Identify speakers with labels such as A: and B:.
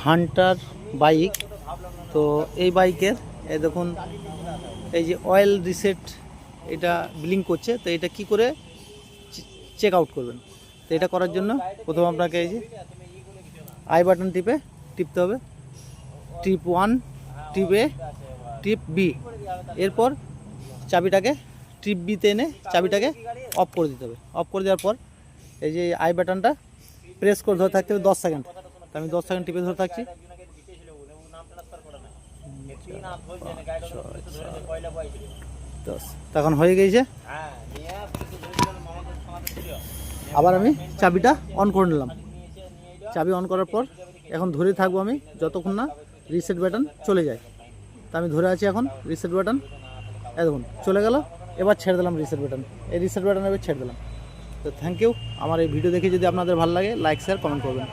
A: Hunter bike. তো এই বাইকের এই দেখুন, এই যে অয়েল রিসেট এটা ব্লিঙ্ক করছে। তো এটা কি করে চেক আউট করবেন? তো এটা করার জন্য প্রথম আপনাকে এই যে আই বাটন টিপতে হবে। টিপ 1, টিপ এ, টিপ বি। এরপর চাবিটাকে টিপ বিতে এনে চাবিটাকে অফ করে দিতে হবে। অফ করে দেওয়ার পর এই যে আই বাটনটা প্রেস করে ধরে থাকতে হবে 10 সেকেন্ড। তো আমি 10 সেকেন্ড টিপে ধরে থাকছি। তখন হয়ে গেছে। আবার আমি চাবিটা অন করে নিলাম। চাবি অন করার পর এখন ধরে থাকবো আমি যতক্ষণ না রিসেট বাটন চলে যায়। তা আমি ধরে আছি এখন রিসেট বাটন। দেখুন চলে গেল। এবার ছেড়ে দিলাম রিসেট বাটন। এই রিসেট বাটন এবার ছেড়ে দিলাম। তো থ্যাংক ইউ। আমার এই ভিডিও দেখে যদি আপনাদের ভালো লাগে, লাইক শেয়ার কমেন্ট করবেন।